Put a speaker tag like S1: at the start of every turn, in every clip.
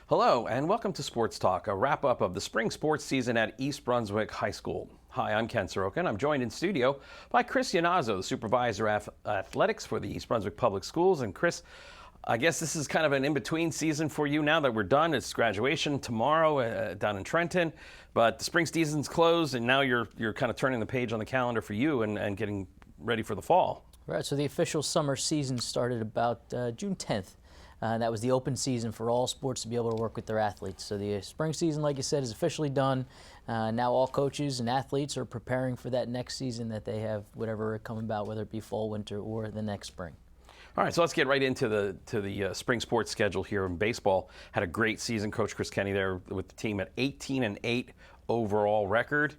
S1: Hello and welcome to Sports Talk, a wrap-up of the spring sports season at East Brunswick High School. Hi, I'm Ken Saroka, and I'm joined in studio by Chris Yannazzo, the Supervisor of Athletics for the East Brunswick Public Schools. And Chris, I guess this is kind of an in-between season for you now that we're done. It's graduation tomorrow down in Trenton, but the spring season's closed, and now you're kind of turning the page on the calendar for you and getting ready for the fall.
S2: Right, so the official summer season started about June 10th. That was the open season for all sports to be able to work with their athletes. So the spring season, like you said, is officially done. Now all coaches and athletes are preparing for that next season that they have, whatever come about, whether it be fall, winter, or the next spring.
S1: All right, so let's get right into the spring sports schedule here in baseball. Had a great season, Coach Chris Kenny there with the team at 18-8 overall record.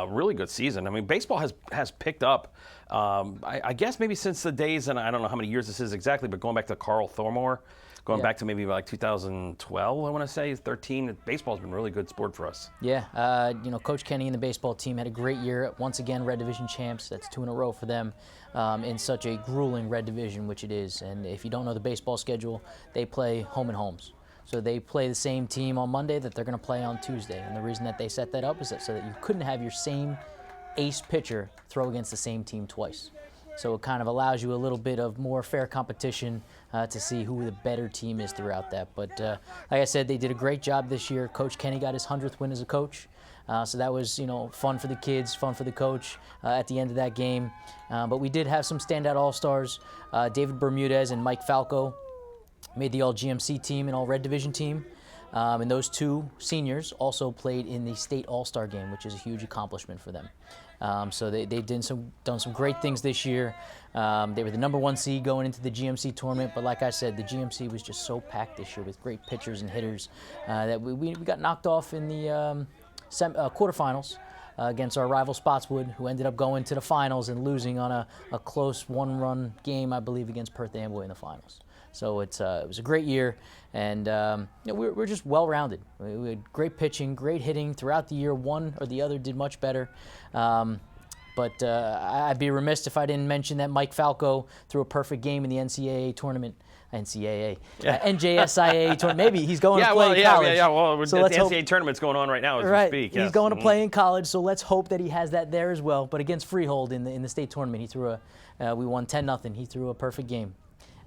S1: Really good season. I mean, baseball has picked up. I guess maybe since the days, and I don't know how many years this is exactly, but going back to Carl Thormore, going back to maybe like 2012, I want to say, 13. Baseball's been really good sport for us.
S2: Yeah, Coach Kenny and the baseball team had a great year. Once again, Red Division champs. That's 2 in a row for them in such a grueling Red Division, which it is. And if you don't know the baseball schedule, they play home and homes. So they play the same team on Monday that they're going to play on Tuesday. And the reason that they set that up is so that you couldn't have your same ace pitcher throw against the same team twice. So it kind of allows you a little bit of more fair competition to see who the better team is throughout that. But like I said, they did a great job this year. Coach Kenny got his 100th win as a coach. So that was, fun for the kids, fun for the coach at the end of that game. But we did have some standout all-stars. David Bermudez and Mike Falco made the All-GMC team and All-Red Division team. And those two seniors also played in the state all-star game, which is a huge accomplishment for them. So they've done some great things this year. They were the #1 seed going into the GMC tournament, but like I said, the GMC was just so packed this year with great pitchers and hitters that we got knocked off in the quarterfinals against our rival Spotswood, who ended up going to the finals and losing on a close one-run game, I believe, against Perth Amboy in the finals. So it was a great year, and we're just well-rounded. We had great pitching, great hitting throughout the year. One or the other did much better. But I'd be remiss if I didn't mention that Mike Falco threw a perfect game in the NCAA tournament. NJSIAA tournament. Maybe he's going to play in college.
S1: Well, so the NCAA tournament's going on right now as we speak. Yes.
S2: He's going to play in college, so let's hope that he has that there as well. But against Freehold in the state tournament, he threw we won 10-0. He threw a perfect game.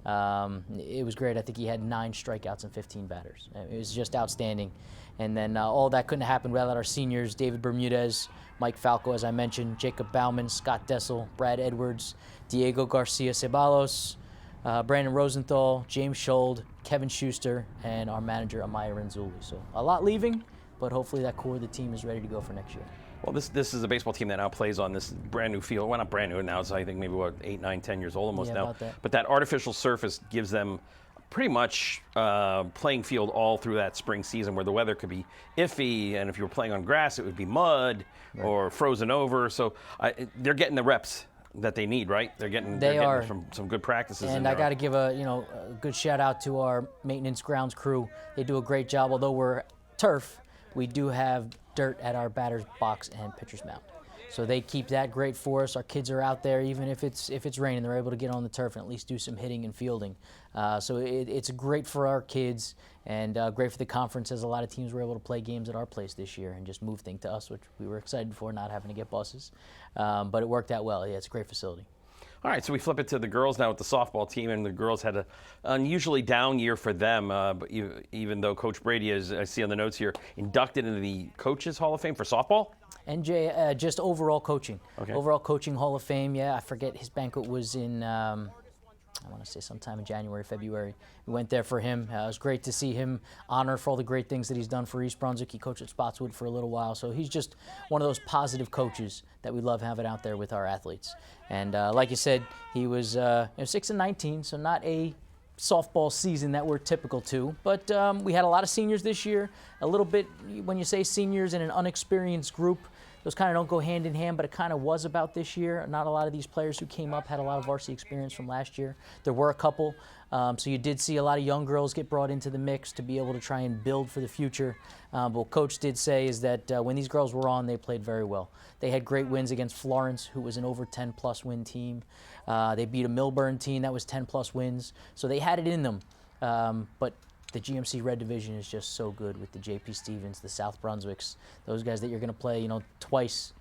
S2: It was great. I think he had 9 strikeouts and 15 batters. It was just outstanding. And then all that couldn't happen without our seniors, David Bermudez, Mike Falco, as I mentioned, Jacob Bauman, Scott Dessel, Brad Edwards, Diego Garcia Ceballos, Brandon Rosenthal, James Schold, Kevin Schuster, and our manager, Amaya Renzulli. So a lot leaving, but hopefully that core of the team is ready to go for next year.
S1: Well, this is a baseball team that now plays on this brand new field. Well, not brand new now. It's, I think, maybe 8, 9, 10 years old almost now.
S2: About that.
S1: But that artificial surface gives them pretty much playing field all through that spring season, where the weather could be iffy, and if you were playing on grass, it would be mud or frozen over. So they're getting the reps that they need, right? They're getting some good practices.
S2: And I got to give a good shout out to our maintenance grounds crew. They do a great job. Although we're turf, we do have dirt at our batter's box and pitcher's mound. So they keep that great for us. Our kids are out there, even if it's raining, they're able to get on the turf and at least do some hitting and fielding. So it's great for our kids and great for the conference, as a lot of teams were able to play games at our place this year and just move things to us, which we were excited for, not having to get buses. But it worked out well. Yeah, it's a great facility.
S1: All right, so we flip it to the girls now with the softball team, and the girls had an unusually down year for them, but even though Coach Brady is, I see on the notes here, inducted into the Coaches Hall of Fame for softball?
S2: NJ, just overall coaching.
S1: Okay.
S2: Overall Coaching Hall of Fame, yeah. I forget, his banquet was in, I want to say sometime in January, February. We went there for him. It was great to see him honored for all the great things that he's done for East Brunswick. He coached at Spotswood for a little while, so he's just one of those positive coaches that we love having out there with our athletes. And like you said, he was 6-19, so not a softball season that we're typical to. But we had a lot of seniors this year. A little bit, when you say seniors in an unexperienced group, those kind of don't go hand in hand, but it kind of was about this year. Not a lot of these players who came up had a lot of varsity experience from last year. There were a couple, so you did see a lot of young girls get brought into the mix to be able to try and build for the future. But what Coach did say is that when these girls were on, they played very well. They had great wins against Florence, who was an over 10-plus win team. They beat a Milburn team that was 10-plus wins, so they had it in them. But the GMC Red Division is just so good with the JP Stevens, the South Brunswicks, those guys that you're going to play, twice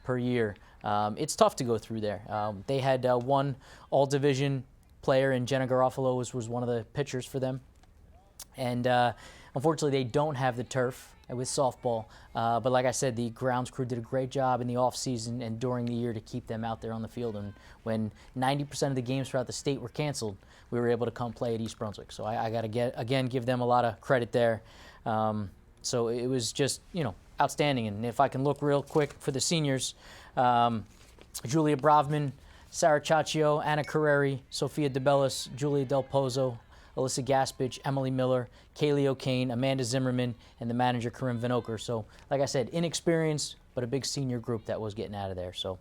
S2: per year. It's tough to go through there. They had one all-division player, and Jenna Garofalo was one of the pitchers for them. And unfortunately, they don't have the turf with softball. But like I said, the grounds crew did a great job in the off-season and during the year to keep them out there on the field. And when 90% of the games throughout the state were canceled, we were able to come play at East Brunswick. So I got to give them a lot of credit there. So it was just, outstanding. And if I can look real quick for the seniors, Julia Bravman, Sarah Chaccio, Anna Carreri, Sophia DeBellis, Julia Del Pozo, Alyssa Gaspich, Emily Miller, Kaylee O'Kane, Amanda Zimmerman, and the manager, Corinne Vinoker. So, like I said, inexperienced, but a big senior group that was getting out of there. So,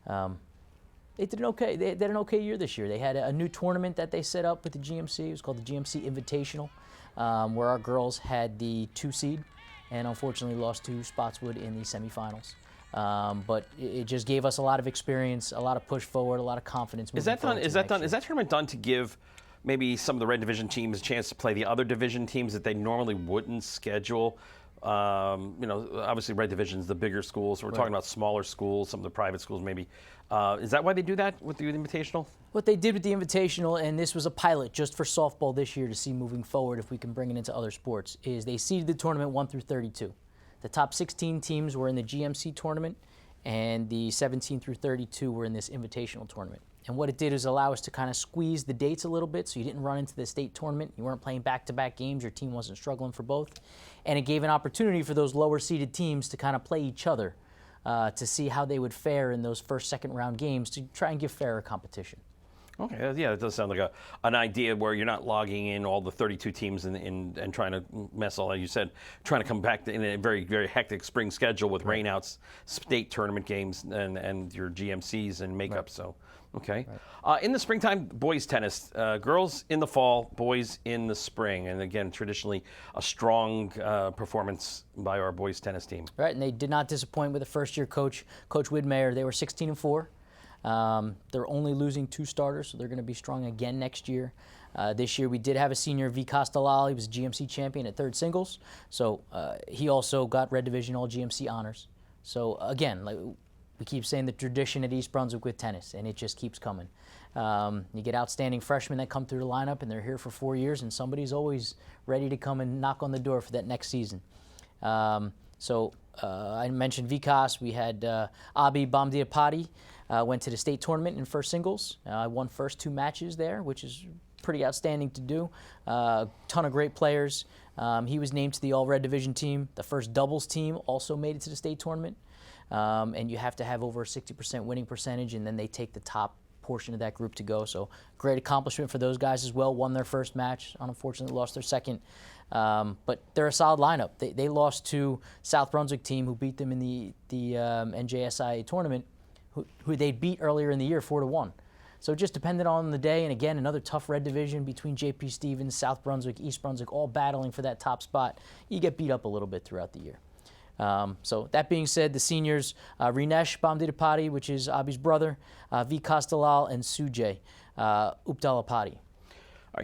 S2: they did an okay. They did an okay year this year. They had a new tournament that they set up with the GMC. It was called the GMC Invitational, where our girls had the 2 seed, and unfortunately lost to Spotswood in the semifinals. But it just gave us a lot of experience, a lot of push forward, a lot of confidence.
S1: Is that done? Is that tournament done to give maybe some of the Red Division teams a chance to play the other division teams that they normally wouldn't schedule? Obviously Red Division is the bigger schools, so we're talking about smaller schools, some of the private schools maybe. Is that why they do that with the Invitational?
S2: What they did with the Invitational, and this was a pilot just for softball this year to see moving forward if we can bring it into other sports, is they seeded the tournament 1 through 32. The top 16 teams were in the GMC tournament, and the 17 through 32 were in this Invitational tournament. And what it did is allow us to kind of squeeze the dates a little bit so you didn't run into the state tournament. You weren't playing back-to-back games. Your team wasn't struggling for both. And it gave an opportunity for those lower-seeded teams to kind of play each other to see how they would fare in those first, second-round games to try and give fairer competition.
S1: Okay, yeah, it does sound like an idea where you're not logging in all the 32 teams and trying to mess all, like you said, trying to come back in a very, very hectic spring schedule with rainouts, state tournament games, and your GMCs and makeup. Right. So, okay. Right. In the springtime, boys tennis, girls in the fall, boys in the spring, and again, traditionally a strong performance by our boys tennis team.
S2: Right, and they did not disappoint with the first-year coach, Coach Widmeyer. They were 16-4. They're only losing 2 starters, so they're going to be strong again next year. This year we did have a senior, V. Costalal. He was a GMC champion at third singles, so he also got Red Division All GMC honors. So again, like we keep saying, the tradition at East Brunswick with tennis, and it just keeps coming. You get outstanding freshmen that come through the lineup, and they're here for 4 years, and somebody's always ready to come and knock on the door for that next season. I mentioned Vikas. We had Abi Bamdiapati. Went to the state tournament in first singles. I won first 2 matches there, which is pretty outstanding to do. Ton of great players. He was named to the All Red Division team. The first doubles team also made it to the state tournament. And you have to have over a 60% winning percentage, and then they take the top portion of that group to go. So great accomplishment for those guys as well. Won their first match. Unfortunately, lost their second. But they're a solid lineup. They lost to South Brunswick team, who beat them in the NJSIA tournament, who they beat earlier in the year 4-1. So it just depended on the day. And again, another tough Red Division between JP Stevens, South Brunswick, East Brunswick, all battling for that top spot. You get beat up a little bit throughout the year. So that being said, the seniors, Rinesh Bamdidapati, which is Abi's brother, V. Costalal, and Sujay Updalapati.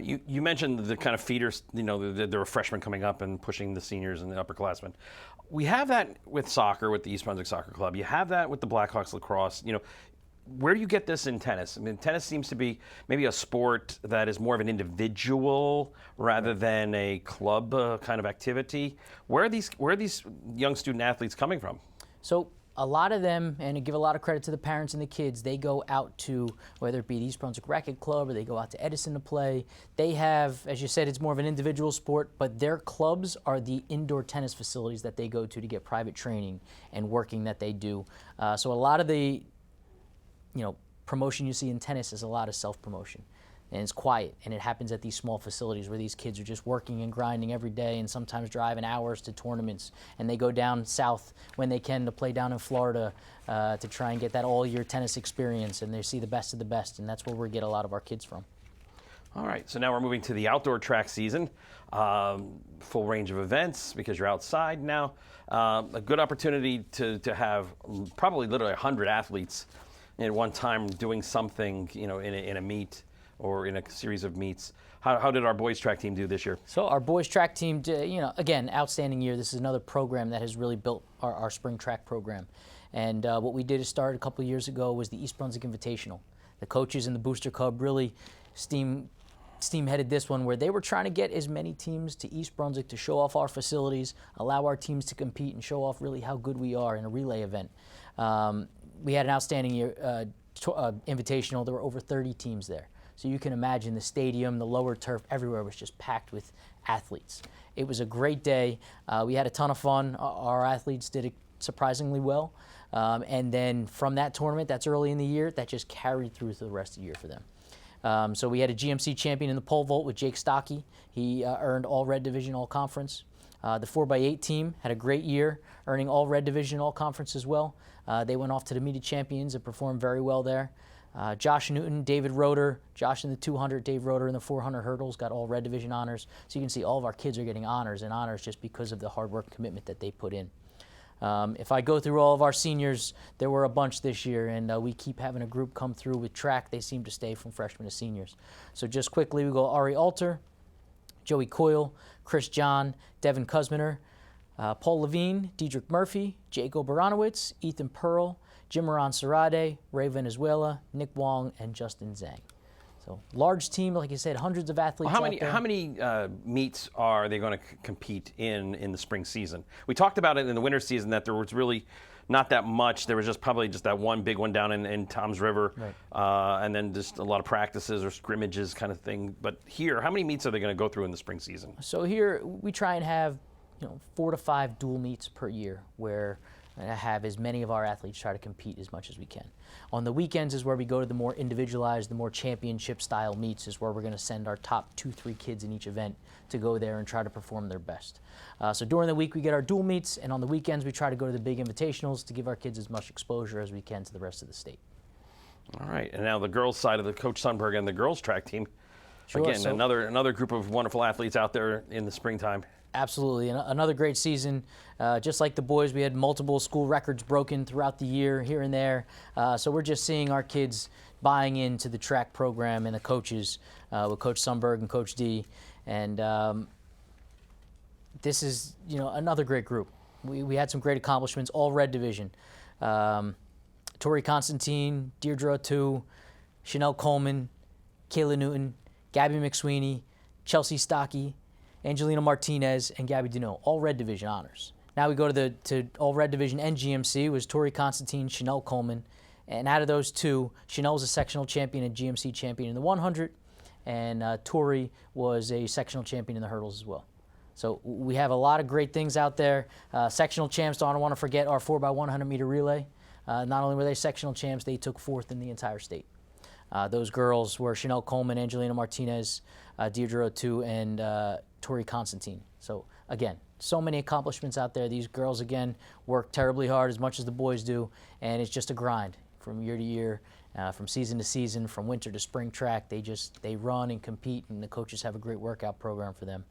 S1: You mentioned the kind of feeders, there were freshmen coming up and pushing the seniors and the upperclassmen. We have that with soccer, with the East Brunswick Soccer Club. You have that with the Blackhawks lacrosse. Where do you get this in tennis? I mean, tennis seems to be maybe a sport that is more of an individual rather than a club kind of activity. Where are these young student athletes coming from?
S2: So a lot of them, and I give a lot of credit to the parents and the kids, they go out to, whether it be the East Brunswick Racquet Club or they go out to Edison to play. They have, as you said, it's more of an individual sport, but their clubs are the indoor tennis facilities that they go to get private training and working that they do. So a lot of the promotion you see in tennis is a lot of self-promotion. And it's quiet, and it happens at these small facilities where these kids are just working and grinding every day and sometimes driving hours to tournaments. And they go down south when they can to play down in Florida to try and get that all-year tennis experience, and they see the best of the best, and that's where we get a lot of our kids from.
S1: All right, so now we're moving to the outdoor track season. Full range of events because you're outside now. A good opportunity to have probably literally 100 athletes at one time doing something, in a meet. or in a series of meets. How did our boys track team do this year?
S2: So our boys track team, again, outstanding year. This is another program that has really built our spring track program. And what we did is start a couple of years ago was the East Brunswick Invitational. The coaches in the Booster Cub really steam-headed this one, where they were trying to get as many teams to East Brunswick to show off our facilities, allow our teams to compete, and show off really how good we are in a relay event. We had an outstanding year, invitational. There were over 30 teams there. So you can imagine the stadium, the lower turf, everywhere was just packed with athletes. It was a great day. We had a ton of fun. Our athletes did it surprisingly well. And then from that tournament, that's early in the year, that just carried through to the rest of the year for them. So we had a GMC champion in the pole vault with Jake Stockey. He earned all Red Division, all conference. The 4x8 team had a great year, earning all Red Division, all conference as well. They went off to the media champions and performed very well there. Josh Newton, David Roeder, Josh in the 200, Dave Roeder in the 400 hurdles got all Red Division honors. So you can see all of our kids are getting honors and honors just because of the hard work and commitment that they put in. If I go through all of our seniors, there were a bunch this year, and we keep having a group come through with track. They seem to stay from freshmen to seniors. So just quickly, we go Ari Alter, Joey Coyle, Chris John, Devin Kuzminer, Paul Levine, Diedrich Murphy, Jacob Baranowitz, Ethan Pearl, Jim Moran Sarade, Ray Venezuela, Nick Wong, and Justin Zhang. So large team, like I said, hundreds of athletes.
S1: Well, how many meets are they going to compete in the spring season? We talked about it in the winter season that there was really not that much. There was probably just that one big one down in Toms River, right. And then just a lot of practices or scrimmages kind of thing. But here, how many meets are they going to go through in the spring season?
S2: So here we try and have 4 to 5 dual meets per year, where I have as many of our athletes try to compete as much as we can. On the weekends is where we go to the more individualized, the more championship-style meets, is where we're going to send our top 2-3 kids in each event to go there and try to perform their best. So during the week we get our dual meets, and on the weekends we try to go to the big invitationals to give our kids as much exposure as we can to the rest of the state.
S1: All right, and now the girls' side of the Coach Sundberg and the girls' track team. Sure, again, so another group of wonderful athletes out there in the springtime.
S2: Absolutely, and another great season. Just like the boys, we had multiple school records broken throughout the year, here and there. So we're just seeing our kids buying into the track program and the coaches with Coach Sundberg and Coach D. And this is, another great group. We had some great accomplishments, all Red Division. Tori Constantine, Deirdre O'Toole, Chanel Coleman, Kayla Newton, Gabby McSweeney, Chelsea Stockey, Angelina Martinez, and Gabby Deneau, all Red Division honors. Now we go to all Red Division and GMC, was Tori Constantine, Chanel Coleman. And out of those two, Chanel was a sectional champion and GMC champion in the 100, and Tori was a sectional champion in the hurdles as well. So we have a lot of great things out there. Sectional champs, don't want to forget our 4x100 meter relay. Not only were they sectional champs, they took 4th in the entire state. Those girls were Chanel Coleman, Angelina Martinez, Deirdre O'Toole, and Tori Constantine. So again, so many accomplishments out there. These girls, again, work terribly hard as much as the boys do, and it's just a grind from year to year, from season to season, from winter to spring track. They run and compete, and the coaches have a great workout program for them.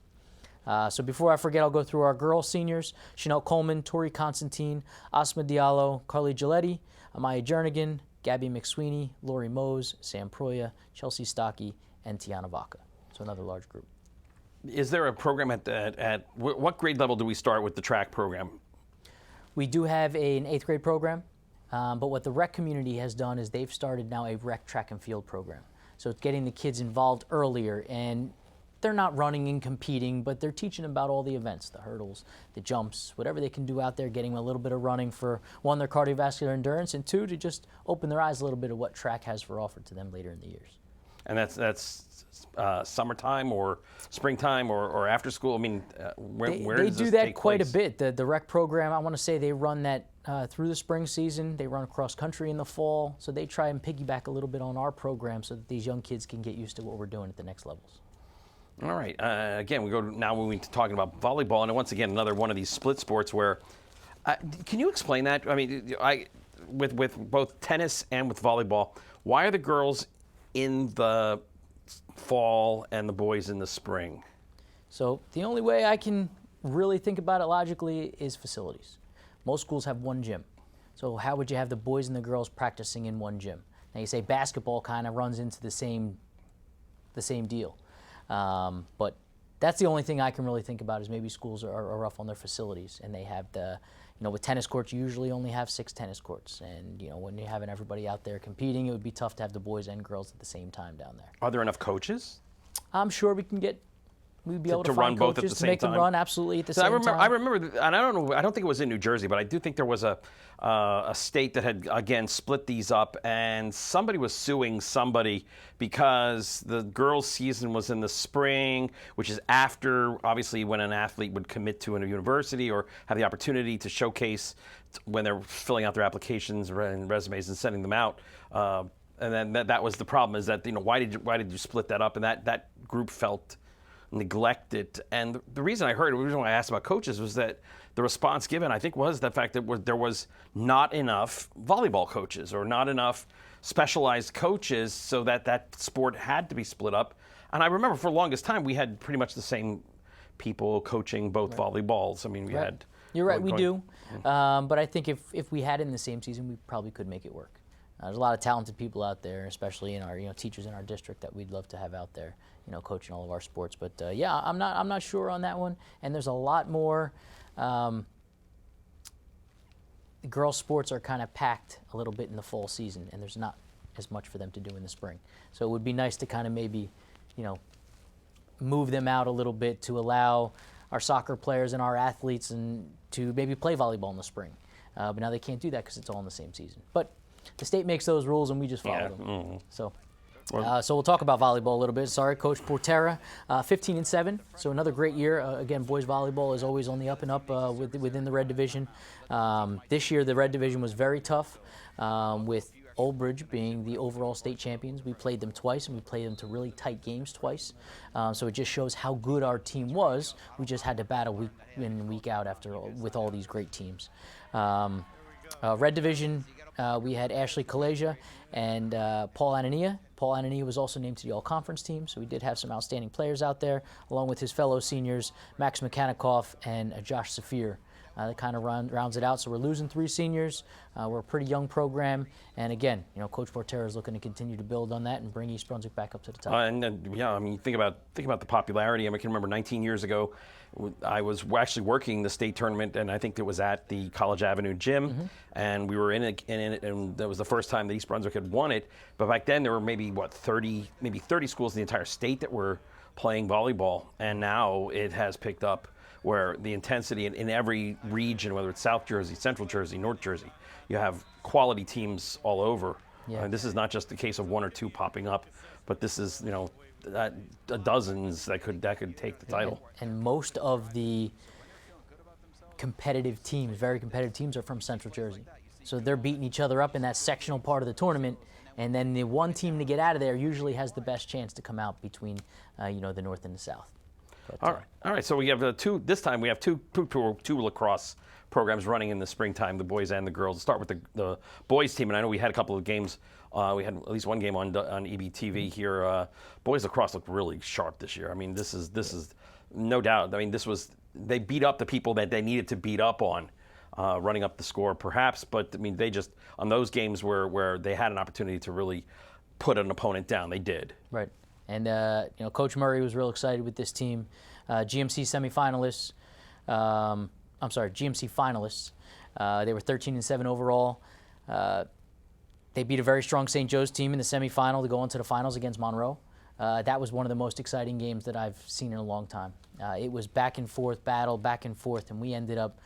S2: So before I forget, I'll go through our girl seniors: Chanel Coleman, Tori Constantine, Asma Diallo, Carly Giletti, Amaya Jernigan, Gabby McSweeney, Lori Mose, Sam Proya, Chelsea Stockey, and Tiana Vaca. So another large group.
S1: Is there a program at what grade level do we start with the track program?
S2: We do have an 8th grade program, but what the rec community has done is they've started now a rec track and field program. So it's getting the kids involved earlier, and they're not running and competing, but they're teaching about all the events, the hurdles, the jumps, whatever they can do out there, getting them a little bit of running for, 1, their cardiovascular endurance, and 2, to just open their eyes a little bit of what track has for offer to them later in the years.
S1: And that's summertime or springtime or after school? I mean, where does this take place?
S2: They do that quite a bit. The rec program, I want to say they run that through the spring season. They run cross country in the fall. So they try and piggyback a little bit on our program so that these young kids can get used to what we're doing at the next levels.
S1: All right. Again, we go now when we're talking about volleyball, and once again, another one of these split sports where, can you explain that? I mean, with both tennis and with volleyball, why are the girls in the fall and the boys in the spring?
S2: So the only way I can really think about it logically is facilities. Most schools have one gym. So how would you have the boys and the girls practicing in one gym? Now you say basketball kind of runs into the same the same deal. But that's the only thing I can really think about is maybe schools are rough on their facilities, and they have with tennis courts, you usually only have 6 tennis courts. And, when you're having everybody out there competing, it would be tough to have the boys and girls at the same time down there.
S1: Are there enough coaches?
S2: I'm sure we'd be able to
S1: run
S2: find
S1: both at
S2: coaches
S1: the
S2: to
S1: same
S2: make
S1: time?
S2: them run absolutely at the same time.
S1: I remember, and I don't know, I don't think it was in New Jersey, but I do think there was a state that had, again, split these up, and somebody was suing somebody because the girls' season was in the spring, which is after, obviously, when an athlete would commit to a university or have the opportunity to showcase when they're filling out their applications and resumes and sending them out. And then that was the problem, is that, why did you split that up? And that group felt neglected. And the reason I why I asked about coaches was that the response given, I think, was the fact that there was not enough volleyball coaches or not enough specialized coaches, so that sport had to be split up. And I remember for the longest time we had pretty much the same people coaching both volleyballs. I mean, we had.
S2: You're right, we do. But I think if we had it in the same season, we probably could make it work. There's a lot of talented people out there, especially in our teachers in our district that we'd love to have out there, coaching all of our sports. But yeah, I'm not sure on that one. And there's a lot more. The girls' sports are kind of packed a little bit in the fall season, and there's not as much for them to do in the spring. So it would be nice to kind of maybe, move them out a little bit to allow our soccer players and our athletes and to maybe play volleyball in the spring. But now they can't do that because it's all in the same season. But the state makes those rules, and we just follow them. Mm-hmm. So we'll talk about volleyball a little bit. Sorry, Coach Portera, 15-7. So another great year. Again, boys volleyball is always on the up and up within the Red Division. This year, the Red Division was very tough, with Old Bridge being the overall state champions. We played them twice, and we played them to really tight games twice. So it just shows how good our team was. We just had to battle week in and week out with all these great teams. Red Division. We had Ashley Kaleja and Paul Anania. Paul Anania was also named to the all-conference team, so we did have some outstanding players out there, along with his fellow seniors, Max Mechanikoff and Josh Safir. That kind of rounds it out. So we're losing 3 seniors. We're a pretty young program, and again, Coach Portera is looking to continue to build on that and bring East Brunswick back up to the top.
S1: Think about the popularity. I can remember 19 years ago, I was actually working the state tournament, and I think it was at the College Avenue gym, and we were in it, and that was the first time that East Brunswick had won it. But back then, there were maybe 30 schools in the entire state that were playing volleyball, and now it has picked up, where the intensity in every region, whether it's South Jersey, Central Jersey, North Jersey, you have quality teams all over. Yeah. This is not just a case of 1 or 2 popping up, but this is dozens that could take the title.
S2: And most of the competitive teams, very competitive teams, are from Central Jersey. So they're beating each other up in that sectional part of the tournament, and then the one team to get out of there usually has the best chance to come out between the North and the South. But,
S1: all right. So we have two. This time we have two lacrosse programs running in the springtime, the boys and the girls. Let's start with the boys team, and I know we had a couple of games. We had at least one game on EBTV here. Boys lacrosse looked really sharp this year. I mean, this is no doubt. I mean, they beat up the people that they needed to beat up on, running up the score perhaps. But I mean, they just on those games where they had an opportunity to really put an opponent down, they did.
S2: Right. And Coach Murray was real excited with this team. GMC semifinalists. GMC finalists. They were 13-7 overall. They beat a very strong St. Joe's team in the semifinal to go into the finals against Monroe. That was one of the most exciting games that I've seen in a long time. It was back and forth battle, back and forth, and we ended up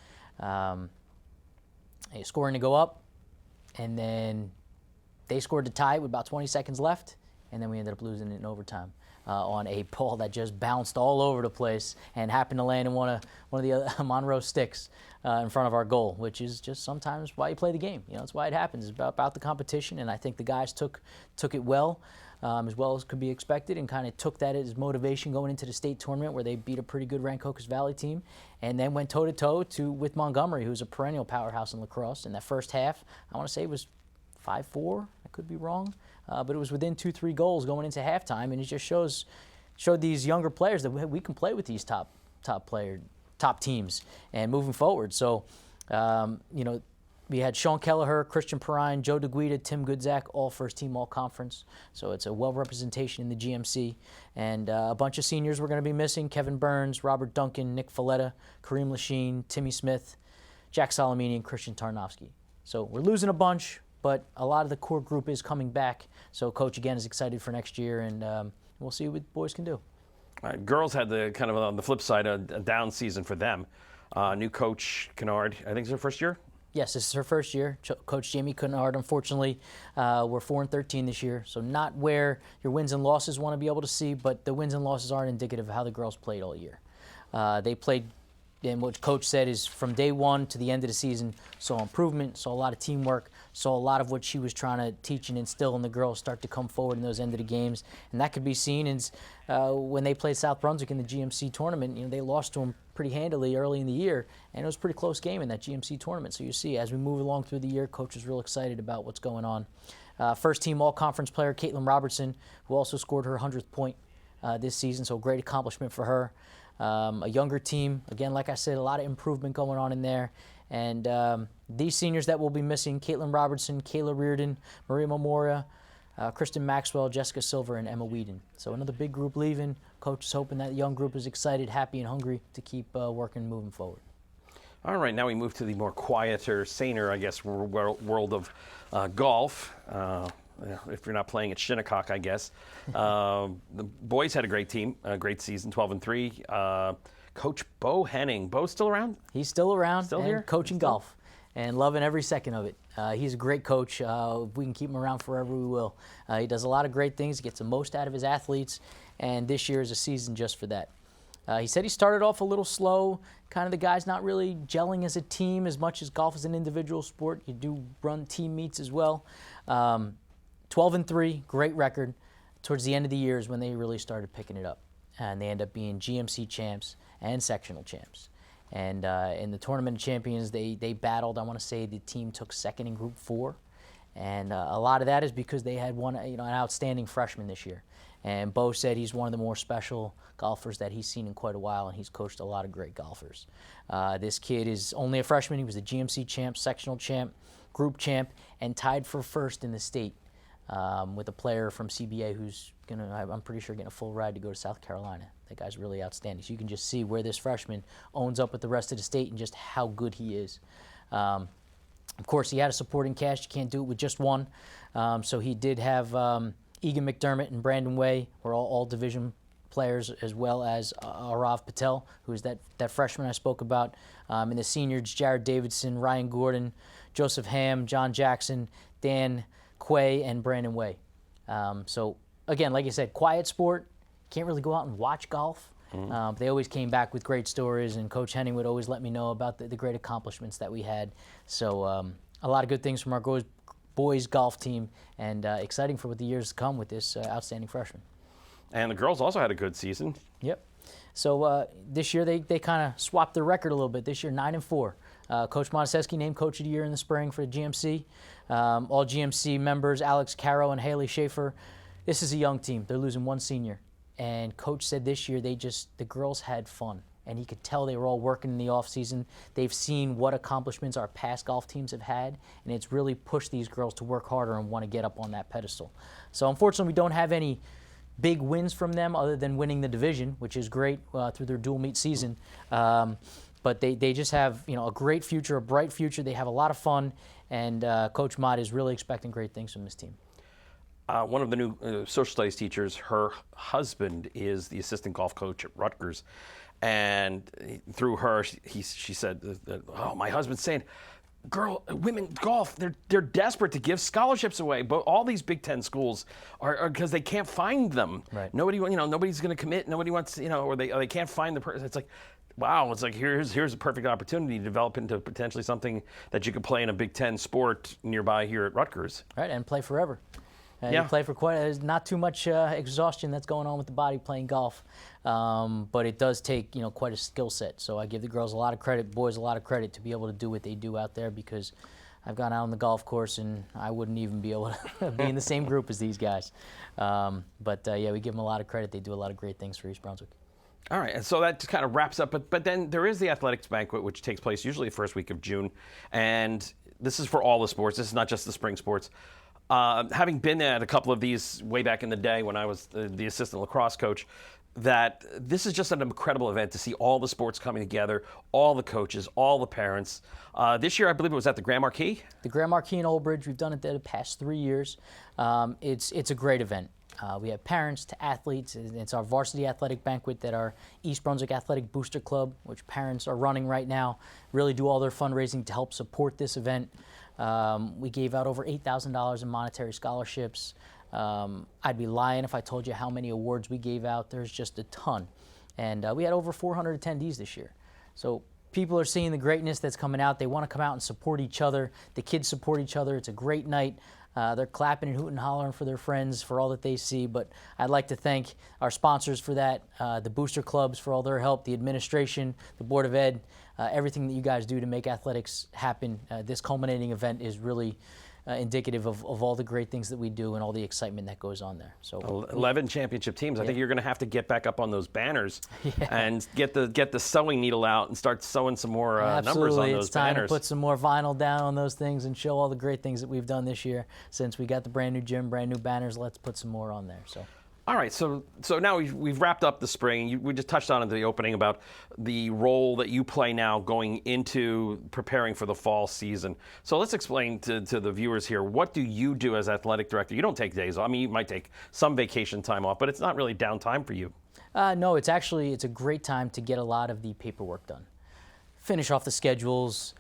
S2: scoring to go up, and then they scored to tie with about 20 seconds left. And then we ended up losing it in overtime on a ball that just bounced all over the place and happened to land in one of the Monroe sticks in front of our goal, which is just sometimes why you play the game. It's why it happens. It's about the competition, and I think the guys took it well as could be expected, and kind of took that as motivation going into the state tournament where they beat a pretty good Rancocas Valley team, and then went toe-to-toe with Montgomery, who's a perennial powerhouse in lacrosse. In that first half, I want to say it was 5-4. I could be wrong. But it was within 2-3 goals going into halftime, and it just showed these younger players that we can play with these top teams and moving forward. So, we We had Sean Kelleher, Christian Perrine, Joe DeGuida, Tim Goodzak, all first-team all-conference. So it's a well-representation in the GMC. And a bunch of seniors we're going to be missing: Kevin Burns, Robert Duncan, Nick Folletta, Kareem Lachine, Timmy Smith, Jack Salamini, and Christian Tarnowski. So we're losing a bunch, but a lot of the core group is coming back. So Coach, again, is excited for next year, and we'll see what the boys can do.
S1: Girls had the kind of on the flip side a down season for them. New coach Kennard, I think it's her first year.
S2: Yes, this is her first year. Coach Jamie Kennard, unfortunately, we're 4-13 this year, so not where your wins and losses want to be able to see, but the wins and losses aren't indicative of how the girls played all year. They played, and what Coach said is from day one to the end of the season, saw improvement, saw a lot of teamwork, saw a lot of what she was trying to teach and instill in the girls start to come forward in those end of the games. And that could be seen as when they played South Brunswick in the GMC tournament. They lost to them pretty handily early in the year, and it was a pretty close game in that GMC tournament. So you see, as we move along through the year, Coach is real excited about what's going on. First-team all-conference player Caitlin Robertson, who also scored her 100th point this season, so great accomplishment for her. A younger team, again, like I said, a lot of improvement going on in there. And these seniors that we'll be missing: Caitlin Robertson, Kayla Reardon, Maria Memora, Kristen Maxwell, Jessica Silver, and Emma Whedon. So another big group leaving. Coach is hoping that young group is excited, happy, and hungry to keep working, moving forward.
S1: All right, now we move to the more quieter, saner, I guess, world of golf. If you're not playing at Shinnecock, I guess. The boys had a great team, a great season, 12-3. Coach Bo Henning. Bo's still around?
S2: He's still around.
S1: Still
S2: and
S1: here?
S2: Coaching golf and loving every second of it. He's a great coach. If we can keep him around forever, we will. He does a lot of great things. He gets the most out of his athletes, and this year is a season just for that. He said he started off a little slow, kind of the guys not really gelling as a team as much as golf is an individual sport. You do run team meets as well. 12-3, great record. Towards the end of the year is when they really started picking it up, and they end up being GMC champs and sectional champs. And in the Tournament of Champions, they battled. I want to say the team took second in Group 4, and a lot of that is because they had an outstanding freshman this year. And Bo said he's one of the more special golfers that he's seen in quite a while, and he's coached a lot of great golfers. This kid is only a freshman. He was the GMC champ, sectional champ, group champ, and tied for first in the state with a player from CBA who's I'm pretty sure, getting a full ride to go to South Carolina. That guy's really outstanding. So you can just see where this freshman owns up with the rest of the state and just how good he is. Of course, he had a supporting cast. You can't do it with just one. So he did have Egan McDermott and Brandon Way, were all division players, as well as Arav Patel, who is that freshman I spoke about. And the seniors: Jared Davidson, Ryan Gordon, Joseph Ham, John Jackson, Dan Quay, and Brandon Way. So again, like I said, quiet sport. Can't really go out and watch golf. But they always came back with great stories, and Coach Henning would always let me know about the great accomplishments that we had. So a lot of good things from our boys golf team, and exciting for what the years to come with this outstanding freshman.
S1: And the girls also had a good season.
S2: Yep. So this year they kind of swapped their record a little bit. This year 9-4. Coach Monteseschi named Coach of the Year in the spring for the GMC. All GMC members: Alex Caro and Haley Schaefer. This is a young team. They're losing one senior. And Coach said this year the girls had fun. And he could tell they were all working in the off-season. They've seen what accomplishments our past golf teams have had, and it's really pushed these girls to work harder and want to get up on that pedestal. So unfortunately, we don't have any big wins from them other than winning the division, which is great through their dual meet season. But they just have a great future, a bright future. They have a lot of fun, and Coach Mott is really expecting great things from this team.
S1: One of the new social studies teachers, her husband is the assistant golf coach at Rutgers. And through her, she said, "Oh, my husband's saying, women golf, they're desperate to give scholarships away, but all these Big Ten schools are because they can't find them.
S2: Right.
S1: Nobody's going to commit. Nobody wants, or they can't find the person. It's like, wow, it's like here's a perfect opportunity to develop into potentially something that you could play in a Big Ten sport nearby here at Rutgers.
S2: Right, and play forever.
S1: Yeah.
S2: You play for there's not too much exhaustion that's going on with the body playing golf, but it does take quite a skill set. So I give the girls a lot of credit, boys a lot of credit to be able to do what they do out there, because I've gone out on the golf course and I wouldn't even be able to be in the same group as these guys. But we give them a lot of credit. They do a lot of great things for East Brunswick.
S1: All right, and so that just kind of wraps up. But then there is the athletics banquet, which takes place usually the first week of June, and this is for all the sports. This is not just the spring sports. Having been at a couple of these way back in the day when I was the assistant lacrosse coach, that this is just an incredible event to see all the sports coming together, all the coaches, all the parents. This year, I believe it was at the Grand Marquis.
S2: The Grand Marquis in Old Bridge. We've done it there the past 3 years. It's a great event. We have parents to athletes. It's our varsity athletic banquet at our East Brunswick Athletic Booster Club, which parents are running right now, really do all their fundraising to help support this event. We gave out over $8,000 in monetary scholarships. I'd be lying if I told you how many awards we gave out. There's just a ton. And we had over 400 attendees this year. So people are seeing the greatness that's coming out. They want to come out and support each other. The kids support each other. It's a great night. They're clapping and hooting and hollering for their friends for all that they see. But I'd like to thank our sponsors for that, the booster clubs for all their help, the administration, the Board of Ed, everything that you guys do to make athletics happen. This culminating event is really indicative of all the great things that we do and all the excitement that goes on there. So
S1: 11 championship teams. I think you're going to have to get back up on those banners
S2: Yeah.
S1: and get the sewing needle out and start sewing some more numbers on
S2: Absolutely.
S1: those
S2: It's time
S1: banners.
S2: to put some more vinyl down on those things and show all the great things that we've done this year. Since we got the brand new gym, brand new banners, let's put some more on there. So.
S1: All right, so now we've wrapped up the spring. We just touched on in the opening about the role that you play now going into preparing for the fall season. So let's explain to the viewers here, what do you do as athletic director? You don't take days off. I mean, you might take some vacation time off, but it's not really downtime for you.
S2: No, it's a great time to get a lot of the paperwork done. Finish off the schedules,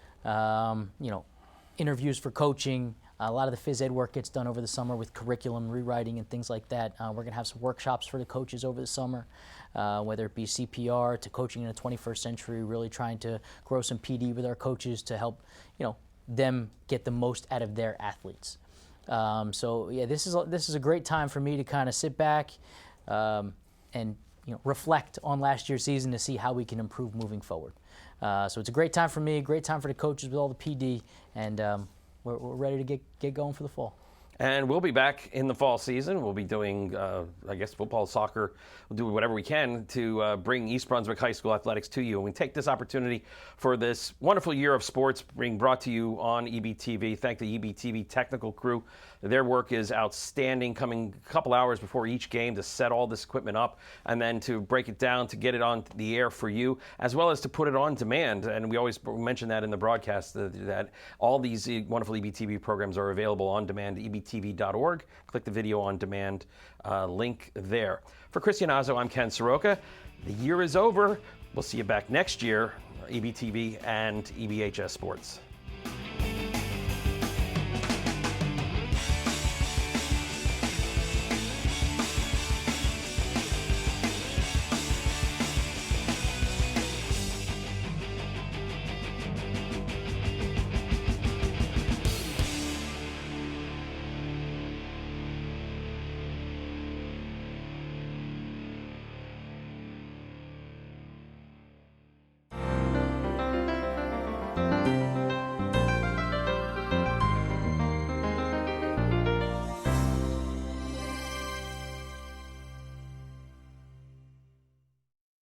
S2: interviews for coaching. A lot of the phys ed work gets done over the summer with curriculum rewriting and things like that. We're going to have some workshops for the coaches over the summer, whether it be CPR to coaching in the 21st century, really trying to grow some PD with our coaches to help, them get the most out of their athletes. So yeah, this is a great time for me to kind of sit back and reflect on last year's season to see how we can improve moving forward. So it's a great time for me, a great time for the coaches with all the PD, and we're ready to get going for the fall.
S1: And we'll be back in the fall season. We'll be doing, football, soccer. We'll do whatever we can to bring East Brunswick High School athletics to you. And we take this opportunity for this wonderful year of sports being brought to you on EBTV. Thank the EBTV technical crew. Their work is outstanding, coming a couple hours before each game to set all this equipment up and then to break it down, to get it on the air for you, as well as to put it on demand. And we always mention that in the broadcast, that all these wonderful EBTV programs are available on demand at ebtv.org. Click the video on demand link there. For Chris Yannazzo, I'm Ken Saroka. The year is over. We'll see you back next year, EBTV and EBHS Sports.